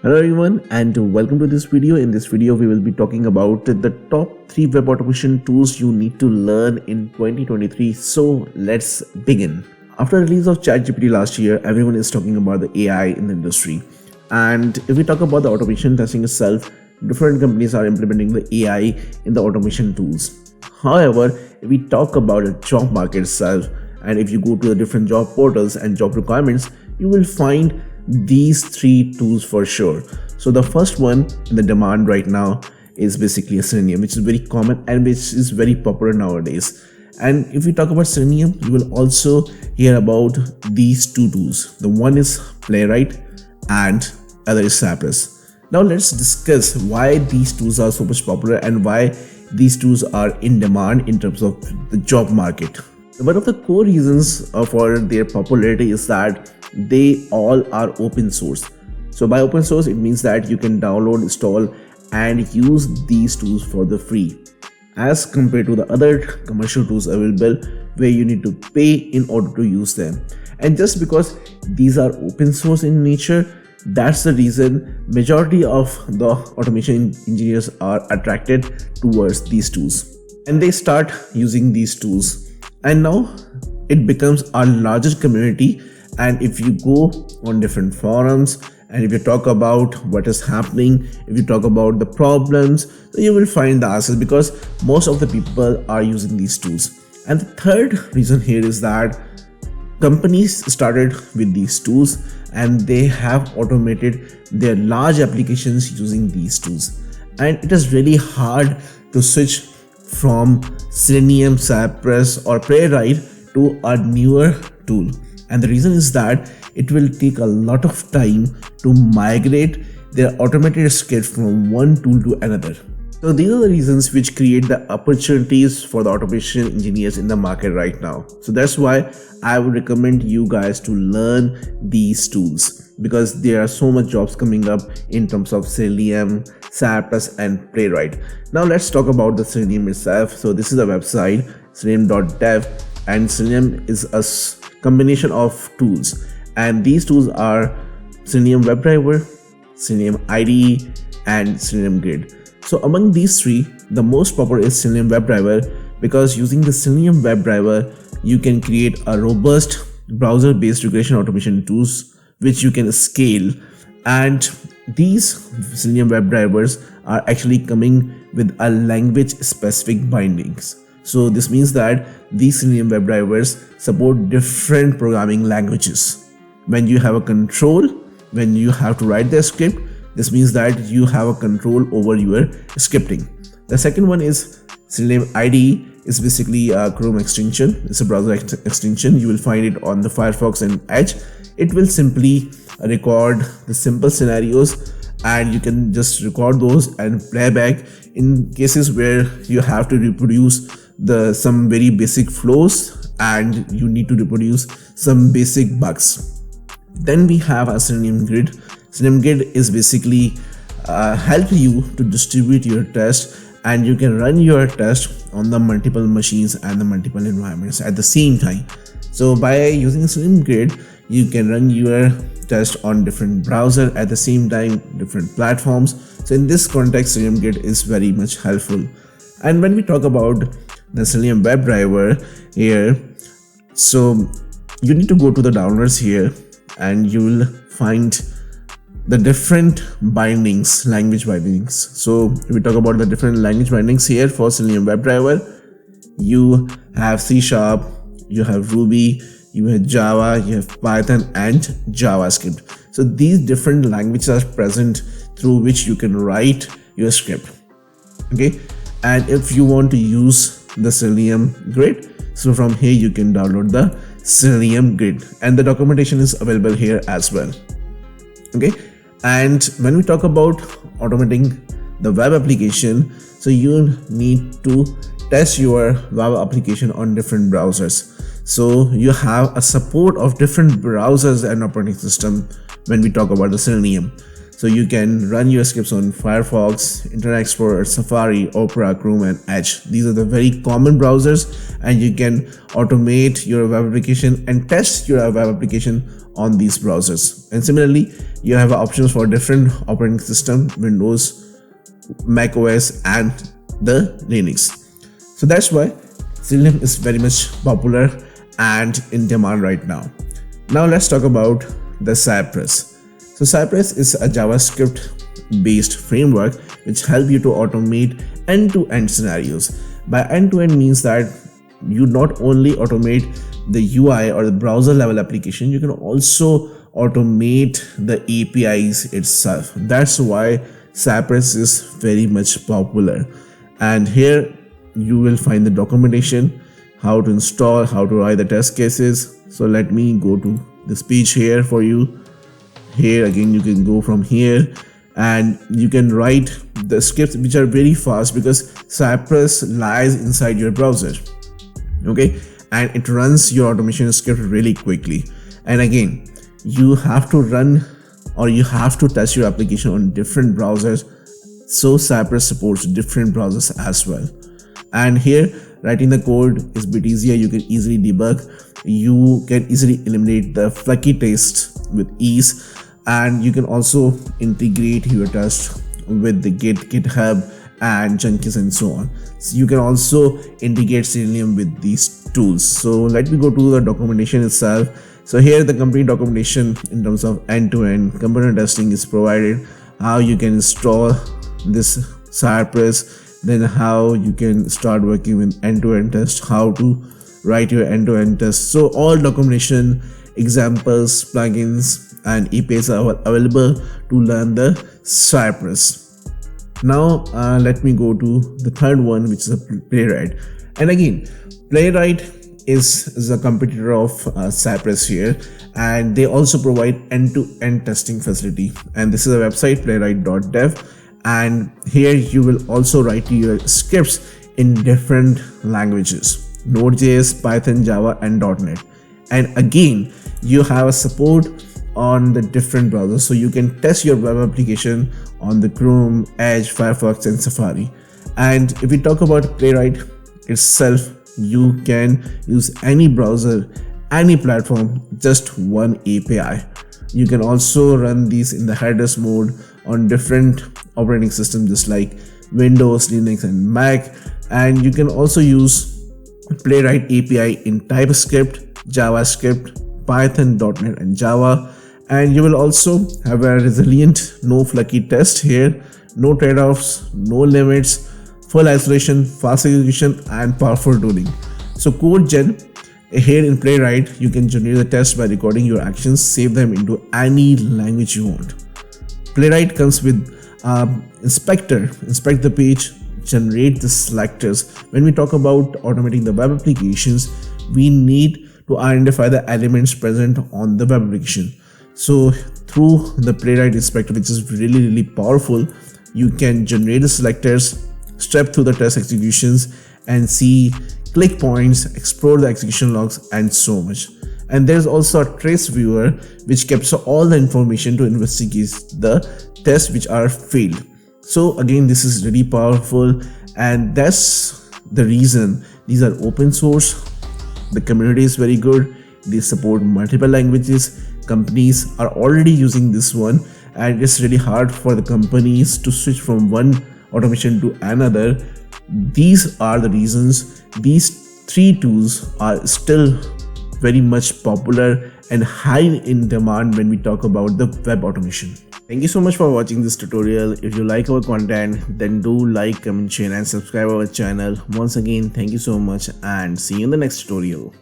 Hello everyone and welcome to this video. In this video we will be talking about the top 3 web automation tools you need to learn in 2023. So let's begin. After the release of ChatGPT last year, everyone is talking about the AI in the industry. And if we talk about the automation testing itself, different companies are implementing the AI in the automation tools. However, if we talk about the job market itself, and if you go to the different job portals and job requirements, you will find these 3 tools for sure. So the first one in the demand right now is basically a Selenium, which is very common and which is very popular nowadays. And if we talk about Selenium, you will also hear about these 2 tools. The one is Playwright and other is Cypress. Now let's discuss why these tools are so much popular and why these tools are in demand in terms of the job market. One of the core reasons for their popularity is that they all are open source. So by open source, it means that you can download, install and use these tools for the free, as compared to the other commercial tools available where you need to pay in order to use them. And just because these are open source in nature, that's the reason majority of the automation engineers are attracted towards these tools and they start using these tools. And now it becomes our largest community. And if you go on different forums and if you talk about what is happening, if you talk about the problems, you will find the answers because most of the people are using these tools. And the third reason here is that companies started with these tools and they have automated their large applications using these tools. And it is really hard to switch from Selenium, Cypress or Playwright to a newer tool. And the reason is that it will take a lot of time to migrate their automated script from one tool to another. So these are the reasons which create the opportunities for the automation engineers in the market right now. So that's why I would recommend you guys to learn these tools because there are so much jobs coming up in terms of Selenium, Cypress and Playwright. Now let's talk about the Selenium itself. So this is a website, selenium.dev, and Selenium is a combination of tools, and these tools are Selenium WebDriver, Selenium IDE and Selenium Grid. So among these 3, the most popular is Selenium WebDriver because using the Selenium WebDriver you can create a robust browser based regression automation tools which you can scale, and these Selenium WebDrivers are actually coming with a language specific bindings. So this means that these Selenium WebDrivers support different programming languages. When you have a control, when you have to write the script, this means that you have a control over your scripting. The second one is Selenium IDE. Is basically a Chrome extension. It's a browser extension. You will find it on the Firefox and Edge. It will simply record the simple scenarios and you can just record those and playback in cases where you have to reproduce some very basic flows and you need to reproduce some basic bugs. Then we have a Selenium Grid. Selenium Grid is basically help you to distribute your test and you can run your test on the multiple machines and the multiple environments at the same time. So by using Selenium Grid, you can run your test on different browser at the same time, different platforms. So in this context, Selenium Grid is very much helpful. And when we talk about the Selenium WebDriver here, so you need to go to the downloads here and you will find the different bindings, language bindings. So if we talk about the different language bindings here for Selenium WebDriver, you have C#, you have Ruby, you have Java, you have Python and JavaScript. So these different languages are present through which you can write your script. Okay, and if you want to use the Selenium Grid, so from here you can download the Selenium Grid and the documentation is available here as well. Okay, and when we talk about automating the web application, so you need to test your web application on different browsers. So you have a support of different browsers and operating system when we talk about the Selenium. So you can run your scripts on Firefox, Internet Explorer, Safari, Opera, Chrome and Edge. These are the very common browsers and you can automate your web application and test your web application on these browsers. And similarly, you have options for different operating system, Windows, Mac OS and the Linux. So that's why Selenium is very much popular and in demand right now. Now let's talk about the Cypress. So Cypress is a JavaScript based framework which help you to automate end-to-end scenarios. By end-to-end means that you not only automate the UI or the browser level application, you can also automate the APIs itself. That's why Cypress is very much popular. And here you will find the documentation, how to install, how to write the test cases. So let me go to this page here for you. Here again, you can go from here and you can write the scripts which are very fast because Cypress lies inside your browser. Okay, and it runs your automation script really quickly. And again, you have to run or you have to test your application on different browsers. So Cypress supports different browsers as well. And here writing the code is a bit easier. You can easily debug. You can easily eliminate the flaky tests with ease. And you can also integrate your test with the GitHub and Jenkins and so on. So you can also integrate Selenium with these tools. So let me go to the documentation itself. So here the complete documentation in terms of end-to-end component testing is provided, how you can install this Cypress, then how you can start working with end-to-end test, how to write your end-to-end test. So all documentation, examples, plugins and APIs are available to learn the Cypress. Now let me go to the third one, which is a Playwright. And again, Playwright is a competitor of Cypress here, and they also provide end-to-end testing facility. And this is a website, playwright.dev, and here you will also write your scripts in different languages: Node.js, Python, Java and .NET. And again, you have a support on the different browsers, so you can test your web application on the Chrome, Edge, Firefox and Safari. And if we talk about Playwright itself, you can use any browser, any platform, just one API. You can also run these in the headless mode on different operating systems just like Windows, Linux and Mac. And you can also use Playwright API in TypeScript, JavaScript, Python, .NET and Java. And you will also have a resilient, no flaky test here, no trade-offs, no limits, full isolation, fast execution and powerful tooling. So code gen, here in Playwright you can generate the test by recording your actions, save them into any language you want. Playwright comes with inspector, inspect the page, generate the selectors. When we talk about automating the web applications, we need to identify the elements present on the web application. So through the Playwright inspector, which is really powerful, you can generate the selectors, step through the test executions and see click points, explore the execution logs and so much. And there's also a trace viewer which captures all the information to investigate the tests which are failed. So again, this is really powerful, and that's the reason these are open source. The community is very good. They support multiple languages. Companies are already using this one, and it's really hard for the companies to switch from one automation to another. These are the reasons these three tools are still very much popular and high in demand when we talk about the web automation. Thank you so much for watching this tutorial. If you like our content, then do like, comment, share and subscribe our channel. Once again, thank you so much and see you in the next tutorial.